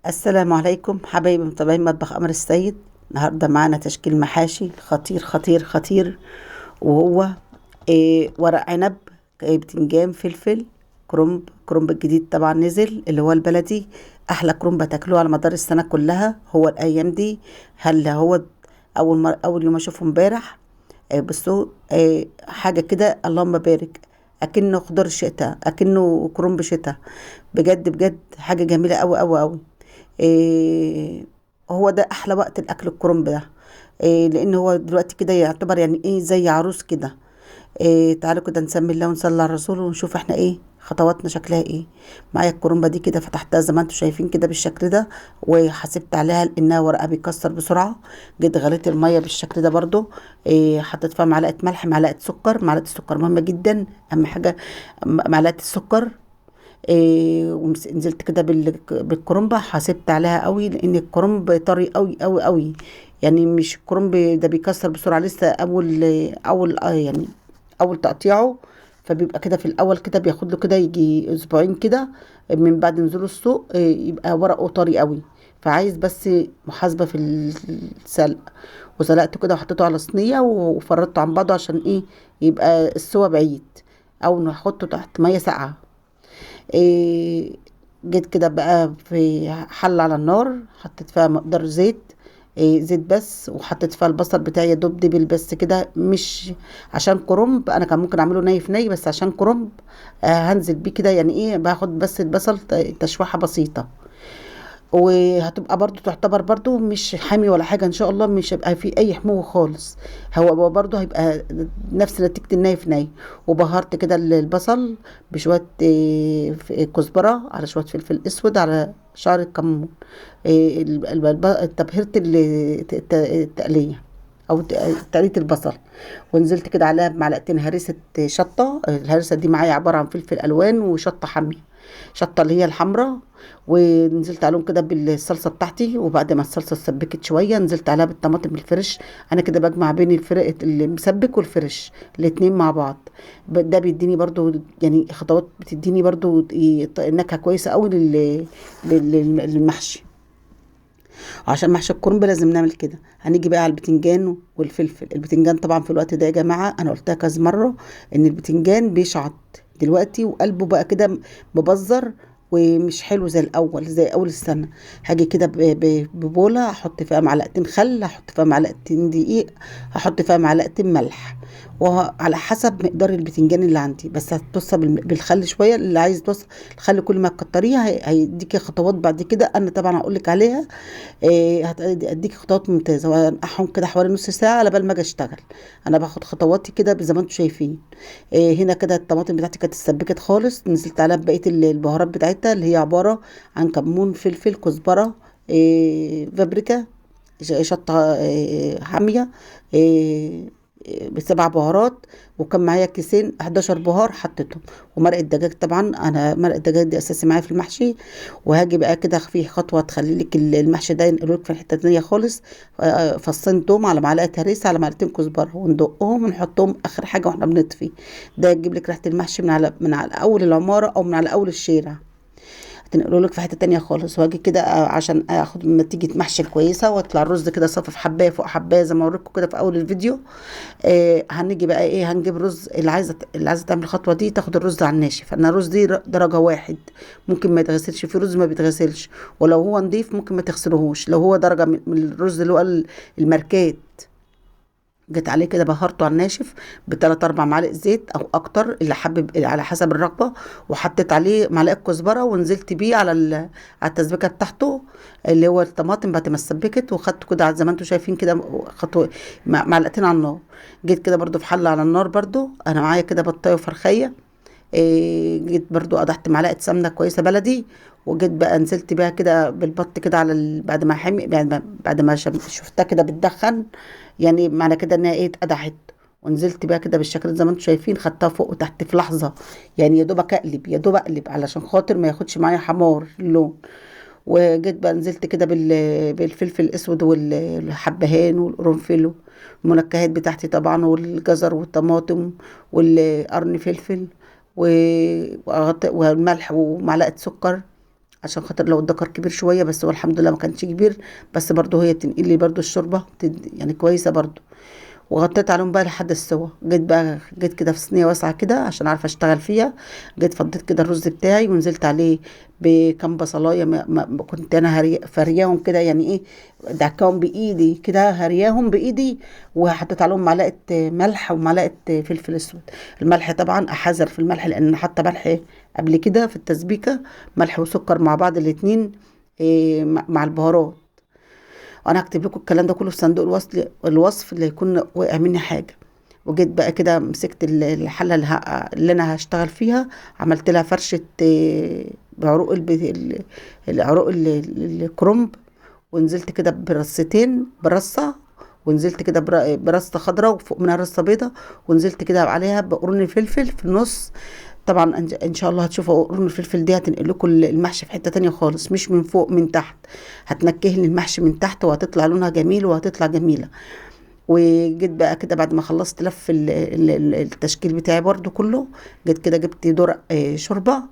السلام عليكم حبايبي متابعين مطبخ قمر السيد. النهارده معانا تشكيل محاشي خطير خطير خطير، وهو ورق عنب، بتنجان، فلفل، كرنب الجديد طبعا نزل اللي هو البلدي. احلى كرنب تاكلوه على مدار السنه كلها هو الايام دي. هل هو اول يوم اشوفه امبارح. بصوا، حاجه كده اللهم بارك، اكنه خضار شتاء، اكنه كرنب شتاء. بجد بجد حاجه جميله قوي قوي قوي. إيه هو ده احلى وقت الاكل الكرنب ده. لان هو دلوقتي كده يعتبر يعني ايه زي عروس كده. تعالوا كده نسمي الله ونصلي على الرسول ونشوف احنا ايه خطواتنا شكلها ايه. معايا الكرنبه دي كده فتحتها زي ما انتم شايفين كده بالشكل ده، وحسبت عليها لانها ورقه بيكسر بسرعه. جيت غليت الميه بالشكل ده برضو. حطيت فيها معلقه ملح، معلقه سكر. معلقه السكر مهمه جدا، اهم حاجه معلقه السكر. ونزلت كده بالكرنبة، حاسبت عليها قوي لان الكرنب طري قوي قوي قوي. يعني مش الكرنب ده بيكسر بسرعة، لسه اول يعني اول تقطيعه. فبيبقى كده في الاول كده بياخد له كده يجي اسبوعين كده من بعد نزول السوق، يبقى ورقه طري قوي. فعايز بس محاسبة في السلق. وسلقته كده وحطيته على صينية وفردته عن بعضه عشان ايه يبقى السوا بعيد، او نحطه تحت مية ساقعة. إيه جيت كده بقى في حل على النار، حطيت فيها مقدار زيت. زيت بس، وحطيت فيها البصل بتاعي يا دوب دبل بس كده، مش عشان كرنب. انا كان ممكن اعمله ني في ني، بس عشان كرنب هنزل بيه كده يعني ايه، باخد بس البصل تشويحه بسيطه. وهتبقى برضو تعتبر برضو مش حامي ولا حاجة ان شاء الله، مش هيبقى في اي حموضة خالص. هو برضو هيبقى نفس نتيجة الني في ني. وبهرت كده البصل بشوية كزبرة، على شوية فلفل اسود، على شعرة كمون. تبهرة التقلية او تقلية البصل. ونزلت كده عليها بمعلقتين هريسة شطة. الهريسة دي معايا عبارة عن فلفل الوان وشطة حامية، شطة اللي هي الحمراء. ونزلت عليهم كده بالصلصة بتاعتي، وبعد ما الصلصة اتسبكت شوية نزلت عليها بالطماطم الفريش. انا كده بجمع بين الفرق المسبك والفريش الاتنين مع بعض. ده بيديني برضو يعني خطوات بتديني برضو نكهة كويسة قوي للمحشي. عشان محشي الكرنب لازم نعمل كده. هنيجي بقى على البتنجان والفلفل. البتنجان طبعا في الوقت ده يا جماعة انا قلتها كذا مرة ان البتنجان بيشعط دلوقتي، وقلبه بقى كده مبذر ومش حلو زي الاول، زي اول السنه. هاجي كده ببوله، احط فيها معلقتين خل، احط فيها معلقتين دقيق، احط فيها معلقتين ملح. وعلى حسب مقدار البتنجان اللي عندي، بس هتوصى بالخل شويه. اللي عايز توصى الخل كل ما تكتريه هيديكي خطوات بعد كده انا طبعا هقول لك عليها. هتديكي خطوات ممتازه. وانقعهم كده حوالي نص ساعه على بال ما اجي اشتغل. انا باخد خطواتي كده زي ما انتم شايفين. هنا كده الطماطم بتاعتي كانت اتسبكت خالص، نزلت عليها بقيه البهارات بتاعتها اللي هي عباره عن كمون، فلفل، كزبره، بابريكا، شطه حاميه، بسبع بهارات. وكان معايا كيسين 11 بهار حطيتهم. ومرق الدجاج طبعا، انا مرق الدجاج دي اساسي معايا في المحشي. وهاجي بقى كده في خطوه تخلي لك المحشي ده ينقلك في حته تانيه خالص. فصين توم على معلقه هريسه على معلقتين كزبره، وندقهم ونحطهم اخر حاجه واحنا بنطفي. ده يجيب لك ريحه المحشي من على اول العماره او من على اول الشارع. هتنقله لك في حته تانية خالص. واجي كده عشان اخد نتيجه محشي كويسه، واطلع الرز كده صافي في حبايه فوق حبايه زي ما اوريكم كده في اول الفيديو. هنيجي بقى ايه، هنجيب رز. اللي عايزه تعمل الخطوه دي تاخد الرز على الناشف. انا الرز دي درجه واحد، ممكن ما يتغسلش. في رز ما بيتغسلش، ولو هو نضيف ممكن ما تغسلوهوش. لو هو درجه من الرز اللي هو الماركات. جيت عليه كده بهرته على الناشف بتلات اربع معالق زيت او اكتر، اللي حابب على حسب الرغبه. وحطيت عليه معلقه كزبره، ونزلت بيه على التسبيكه بتاعته اللي هو الطماطم بعد ما اتسبكت. وخدته كده زي ما انتم شايفين كده خطوه معلقتين على النار. جيت كده برضو في حله على النار، برضو انا معايا كده بطايه وفرخيه. جيت برضو قدحت معلقه سمنه كويسه بلدي. وجيت بقى نزلت بيها كده بالبط كده بعد ما حمي، بعد ما شفتها كده بتدخن، يعني معنى كده انها ايه اتقدحت. ونزلت بيها كده بالشكل زي ما انتم شايفين، خدتها فوق وتحت في لحظه. يعني يا دوبك اقلب يا دوب اقلب علشان خاطر ما ياخدش معايا حمار اللون. وجيت بقى نزلت كده بالفلفل الاسود والحبهان والقرنفل، المنكهات بتاعتي طبعا، والجزر والطماطم والقرن فلفل والملح ومعلقه سكر. عشان خاطر لو الدكر كبير شويه، بس هو الحمد لله ما كانش كبير. بس برضو هي بتنقل لي برضو الشوربه يعني كويسه برضو. وغطيت عليهم بقى لحد السوا. جيت كده في صينيه واسعه كده عشان عارفه اشتغل فيها. جيت فضيت كده الرز بتاعي ونزلت عليه بكام بصلايه، كنت انا فرياهم كده يعني ايه، دعكاهم بايدي كده، هرياهم بايدي. وحطيت عليهم معلقه ملح ومعلقه فلفل اسود. الملح طبعا احذر في الملح، لان أنا حاطه ملح قبل كده في التسبيكه، ملح وسكر مع بعض الاتنين مع البهارات. وانا هكتب لكم الكلام ده كله في صندوق الوصف اللي يكون وقع مني حاجه. وجيت بقى كده مسكت الحله اللي انا هشتغل فيها، عملت لها فرشه بعروق العروق الكرنب. ونزلت كده برصه. ونزلت كده برصه خضراء وفوق منها رصه بيضه. ونزلت كده عليها بقرون فلفل في النص. طبعا ان شاء الله هتشوفوا قرون الفلفل دي هتنقل لكم المحشي في حته تانية خالص، مش من فوق، من تحت. هتنكهلي المحشي من تحت وهتطلع لونها جميل وهتطلع جميله. وجيت بقى كده بعد ما خلصت لف التشكيل بتاعي برضو كله. جيت كده جبت درق شوربه.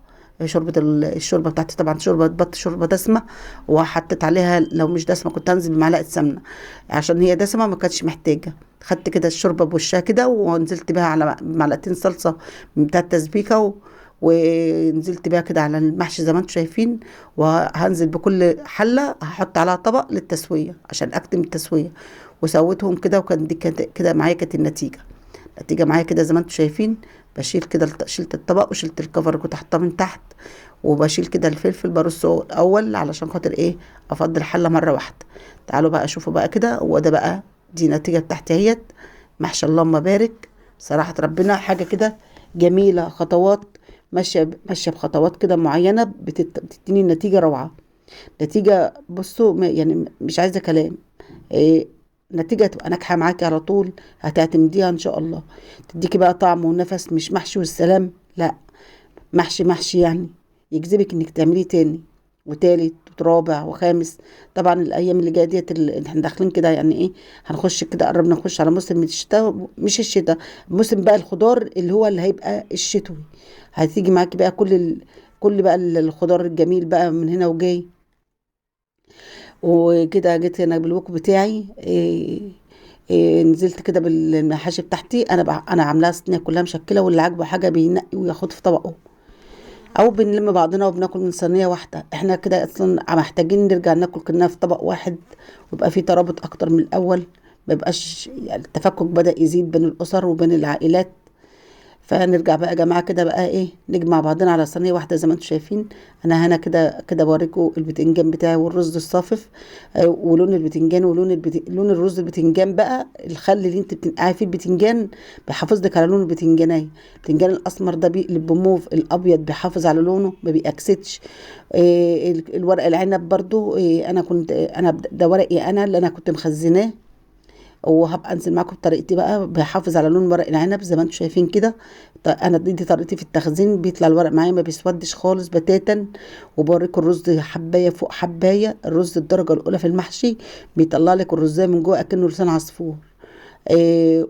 الشوربه بتاعتي طبعا شوربه بط، شوربه دسمه. وحطيت عليها، لو مش دسمه كنت هنزل بمعلقه سمنه، عشان هي دسمه ما كانتش محتاجه. خدت كده الشوربه بوشها كده ونزلت بيها على معلقتين صلصه بتاع التسبيكه ونزلت بيها كده على المحشي زي ما انتم شايفين. وهنزل بكل حله هحط عليها طبق للتسويه عشان اكتم التسويه. وسويتهم كده، وكان دي كانت كده معايا كانت النتيجه معايا كده زي ما انتم شايفين. بشيل كده شلت الطبق وشلت الكفر اللي كنت حاطاه من تحت. وبشيل كده الفلفل برصه الاول علشان خاطر ايه، افضي الحله مره واحده. تعالوا بقى شوفوا بقى كده، وده بقى دي نتيجه بتاعتي اهيت. محشي اللهم بارك. صراحه ربنا حاجه كده جميله، خطوات ماشيه بخطوات كده معينه بتديني نتيجه روعه. نتيجه بصوا يعني مش عايزه كلام. إيه، نتيجة تبقى ناجحة معاكي على طول، هتعتمديها ان شاء الله. تديكي بقى طعم ونفس، مش محشي والسلام، لا، محشي محشي يعني يجذبك انك تعمليه تاني وتالت ورابع وخامس. طبعا الايام اللي جايه ديت احنا داخلين كده يعني ايه، هنخش كده، قربنا نخش على موسم الشتاء، مش الشتاء، موسم بقى الخضار اللي هيبقى الشتوي. هتيجي معاكي بقى كل بقى الخضار الجميل بقى من هنا وجاي. وكده جيت هنا بالوك بتاعي نزلت كده بالمحاشي بتاعتي. انا عاملاها صينيه كلها مشكله، واللي عاجبه حاجه بينقي وياخد في طبقه، او بنلم بعضنا وبناكل من صينيه واحده. احنا كده اصلا محتاجين نرجع ناكل كلنا في طبق واحد، ويبقى في ترابط اكتر من الاول. ما يبقاش يعني التفكك بدأ يزيد بين الاسر وبين العائلات. فنرجع بقى يا جماعه كده بقى ايه، نجمع بعضنا على صينيه واحده زي ما انتم شايفين. انا هنا كده كده بوريكم البتنجان بتاعي والرز الصافف. ولون البتنجان لون الرز البتنجان بقى، الخل اللي انت بتنقعي فيه البتنجان بيحافظ لك على لون البتنجانيه. البتنجان الاسمر ده بيقلب بموف، الابيض بيحافظ على لونه ما بيأكسدش. الورق العنب برضو انا كنت انا ده ورقي انا اللي انا كنت مخزناه. وهبقى انزل معاكم بطريقتي بقى، بحافظ على لون ورق العنب زي ما انتم شايفين كده. انا دي طريقتي في التخزين، بيطلع الورق معايا ما بيسودش خالص بتاتا. وبوريكم الرز حبايه فوق حبايه، الرز الدرجه الاولى في المحشي بيطلع لك الرزايه من جوه اكنه لسان عصفور.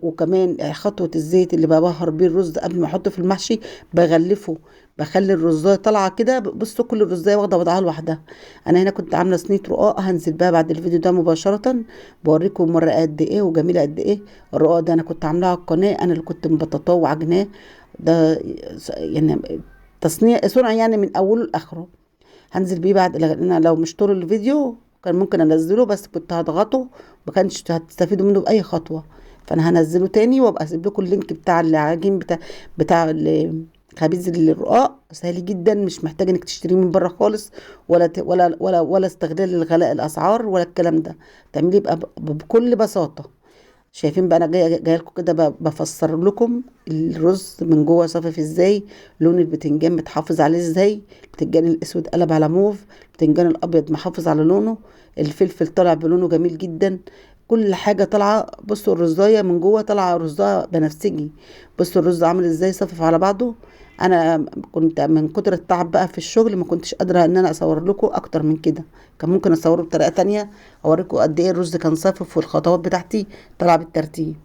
وكمان خطوة الزيت اللي ببهر بيه الرز قبل ما احطه في المحشي، بغلفه، بخلي الرزاية طالعة كده. بصوا كل الرزاية واخدة وضعها لوحدها. انا هنا كنت عاملة صينية رقاق، هنزل بقى بعد الفيديو ده مباشرة بوريكم مرة قد ايه وجميلة قد ايه. الرقاق ده انا كنت عاملاه على القناة، انا اللي كنت مبططاه وعجناه. ده يعني تصنيع صنع يعني من اوله لاخره. هنزل بيه بعد، لان لو مش طول الفيديو كان ممكن انزله، بس كنت هضغطه ما كانش هتستفيدوا منه باي خطوه. فانا هنزله تاني وابقى اسيب لكم اللينك بتاع العجين بتاع خبيز الرقاق. سهل جدا، مش محتاج انك تشتريه من بره خالص، ولا استغلال الغلاء الاسعار ولا الكلام ده. تعمليه بقى بكل بساطه. شايفين بقى انا جايه لكم كده بفسر لكم الرز من جوه صافف ازاي، لون البتنجان متحافظ عليه ازاي، البتنجان الاسود قلب على موف، البتنجان الابيض محافظ على لونه، الفلفل طالع بلونه جميل جدا. كل حاجه طالعه. بصوا الرزايه من جوه طالعه رزايه بنفسجي. بصوا الرز عامل ازاي صافف على بعضه. انا كنت من كتر التعب بقى في الشغل ما كنتش قادره ان انا اصور لكم اكتر من كده. كان ممكن اصوره بطريقه تانية اوريكم قد ايه الرز كان صافف والخطوات بتاعتي طالعه بالترتيب.